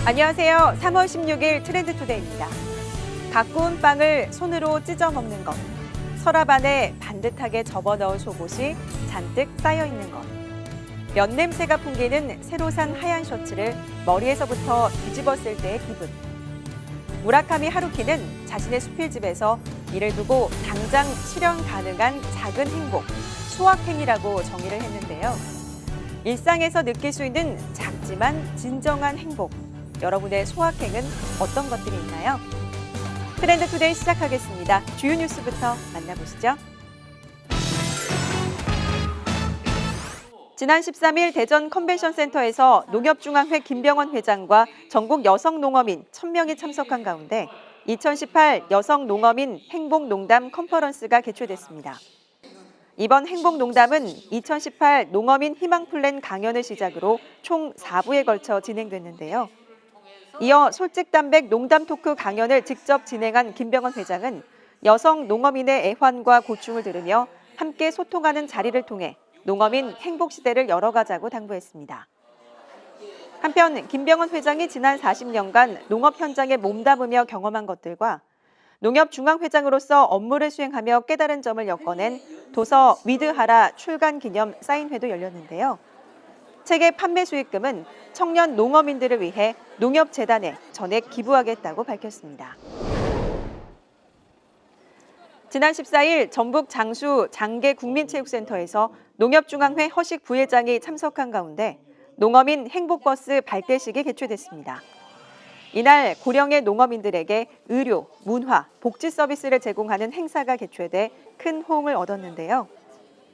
안녕하세요. 3월 16일 트렌드투데이입니다. 갖고 온 빵을 손으로 찢어 먹는 것, 서랍 안에 반듯하게 접어넣은 속옷이 잔뜩 쌓여있는 것, 면 냄새가 풍기는 새로 산 하얀 셔츠를 머리에서부터 뒤집었을 때의 기분. 무라카미 하루키는 자신의 수필집에서 이를 두고 당장 실현 가능한 작은 행복, 소확행이라고 정의를 했는데요. 일상에서 느낄 수 있는 작지만 진정한 행복. 여러분의 소확행은 어떤 것들이 있나요? 트렌드투데이 시작하겠습니다. 주요 뉴스부터 만나보시죠. 지난 13일 대전 컨벤션센터에서 농협중앙회 김병원 회장과 전국 여성농어민 1,000명이 참석한 가운데 2018 여성농어민 행복농담 컨퍼런스가 개최됐습니다. 이번 행복농담은 2018 농어민 희망플랜 강연을 시작으로 총 4부에 걸쳐 진행됐는데요. 이어 솔직담백 농담 토크 강연을 직접 진행한 김병원 회장은 여성 농어민의 애환과 고충을 들으며 함께 소통하는 자리를 통해 농어민 행복시대를 열어가자고 당부했습니다. 한편 김병원 회장이 지난 40년간 농업 현장에 몸담으며 경험한 것들과 농협중앙회장으로서 업무를 수행하며 깨달은 점을 엮어낸 도서 위드하라 출간 기념 사인회도 열렸는데요. 책의 판매 수익금은 청년 농어민들을 위해 농협재단에 전액 기부하겠다고 밝혔습니다. 지난 14일 전북 장수 장계국민체육센터에서 농협중앙회 허식 부회장이 참석한 가운데 농어민 행복버스 발대식이 개최됐습니다. 이날 고령의 농어민들에게 의료, 문화, 복지 서비스를 제공하는 행사가 개최돼 큰 호응을 얻었는데요.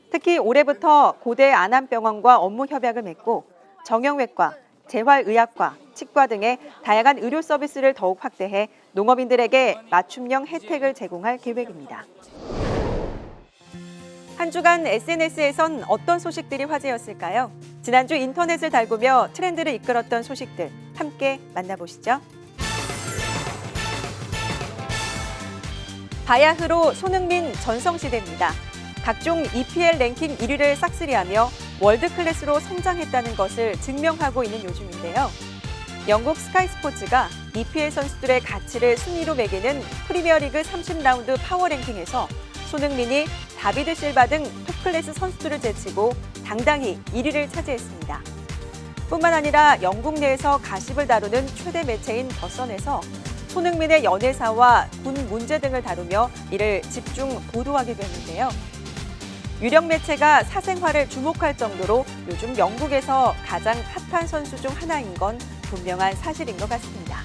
특히 올해부터 고대 안암병원과 업무 협약을 맺고 정형외과, 재활의학과, 치과 등의 다양한 의료 서비스를 더욱 확대해 농어민들에게 맞춤형 혜택을 제공할 계획입니다. 한 주간 SNS에선 어떤 소식들이 화제였을까요? 지난주 인터넷을 달구며 트렌드를 이끌었던 소식들 함께 만나보시죠. 바야흐로 손흥민 전성시대입니다. 각종 EPL 랭킹 1위를 싹쓸이하며 월드클래스로 성장했다는 것을 증명하고 있는 요즘인데요. 영국 스카이 스포츠가 EPL 선수들의 가치를 순위로 매기는 프리미어리그 30라운드 파워 랭킹에서 손흥민이 다비드 실바 등 톱클래스 선수들을 제치고 당당히 1위를 차지했습니다. 뿐만 아니라 영국 내에서 가십을 다루는 최대 매체인 더선에서 손흥민의 연애사와 군 문제 등을 다루며 이를 집중 보도하기도 했는데요. 유력 매체가 사생활을 주목할 정도로 요즘 영국에서 가장 핫한 선수 중 하나인 건 분명한 사실인 것 같습니다.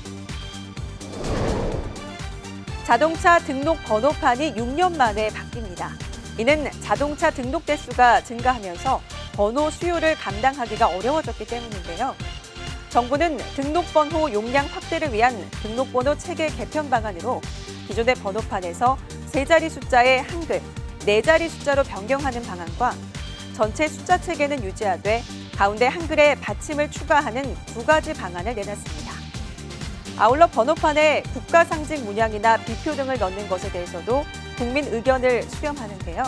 자동차 등록 번호판이 6년 만에 바뀝니다. 이는 자동차 등록 대수가 증가하면서 번호 수요를 감당하기가 어려워졌기 때문인데요. 정부는 등록번호 용량 확대를 위한 등록번호 체계 개편 방안으로 기존의 번호판에서 3자리 숫자의 한글, 4자리 숫자로 변경하는 방안과 전체 숫자 체계는 유지하되 가운데 한글에 받침을 추가하는 2가지 방안을 내놨습니다. 아울러 번호판에 국가 상징 문양이나 비표 등을 넣는 것에 대해서도 국민 의견을 수렴하는데요.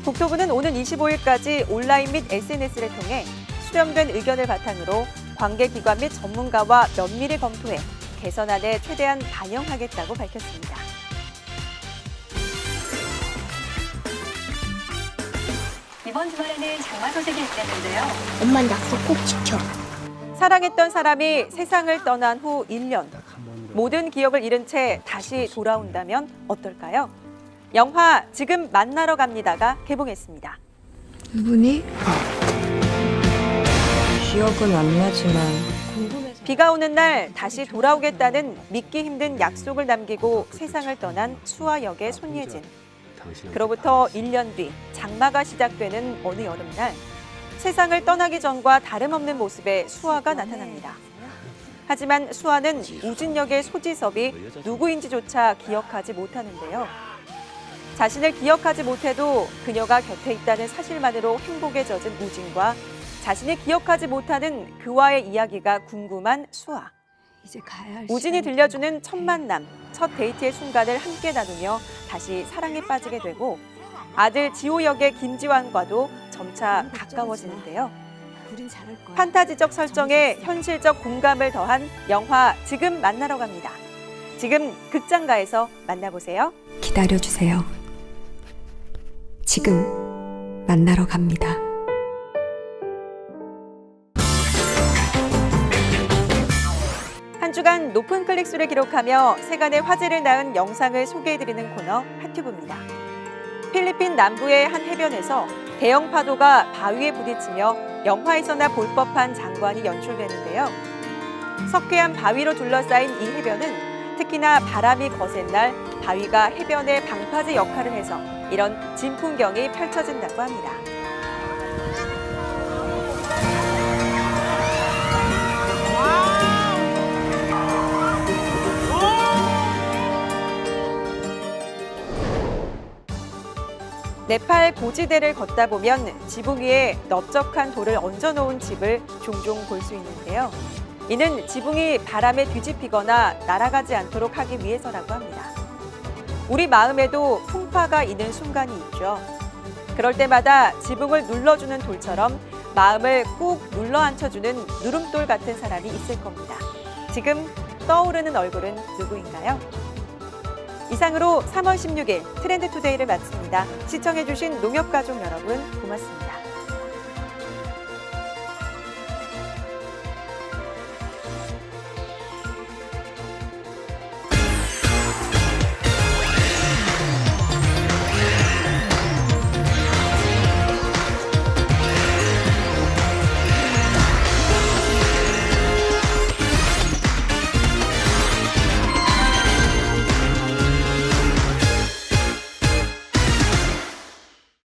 국토부는 오는 25일까지 온라인 및 SNS를 통해 수렴된 의견을 바탕으로 관계기관 및 전문가와 면밀히 검토해 개선안에 최대한 반영하겠다고 밝혔습니다. 이번 주말에는 장마 소식이 있다는데요. 엄마는 약속 꼭 지켜. 사랑했던 사람이 세상을 떠난 후 1년. 모든 기억을 잃은 채 다시 돌아온다면 어떨까요? 영화 지금 만나러 갑니다가 개봉했습니다. 이분이? 기억은 안 나지만 궁금해서. 비가 오는 날 다시 돌아오겠다는 믿기 힘든 약속을 남기고 세상을 떠난 수아 역의 손예진. 그로부터 1년 뒤 장마가 시작되는 어느 여름날 세상을 떠나기 전과 다름없는 모습의 수아가 나타납니다. 하지만 수아는 우진 역의 소지섭이 누구인지조차 기억하지 못하는데요. 자신을 기억하지 못해도 그녀가 곁에 있다는 사실만으로 행복에 젖은 우진과 자신이 기억하지 못하는 그와의 이야기가 궁금한 수아. 이제 가야 할 우진이 들려주는 첫 만남, 첫 데이트의 순간을 함께 나누며 다시 사랑에 빠지게 되고 아들 지호 역의 김지환과도 점차 가까워지는데요. 우린 잘할 거야. 판타지적 설정에 현실적 공감을 더한 영화 지금 만나러 갑니다. 지금 극장가에서 만나보세요. 기다려주세요. 지금 만나러 갑니다. 한 주간 높은 클릭수를 기록하며 세간의 화제를 낳은 영상을 소개해드리는 코너 핫튜브입니다. 필리핀 남부의 한 해변에서 대형 파도가 바위에 부딪히며 영화에서나 볼 법한 장관이 연출되는데요. 석회암 바위로 둘러싸인 이 해변은 특히나 바람이 거센 날 바위가 해변의 방파제 역할을 해서 이런 진풍경이 펼쳐진다고 합니다. 네팔 고지대를 걷다 보면 지붕 위에 넓적한 돌을 얹어놓은 집을 종종 볼 수 있는데요. 이는 지붕이 바람에 뒤집히거나 날아가지 않도록 하기 위해서라고 합니다. 우리 마음에도 풍파가 있는 순간이 있죠. 그럴 때마다 지붕을 눌러주는 돌처럼 마음을 꾹 눌러 앉혀주는 누름돌 같은 사람이 있을 겁니다. 지금 떠오르는 얼굴은 누구인가요? 이상으로 3월 16일 트렌드투데이를 마칩니다. 시청해주신 농협가족 여러분 고맙습니다.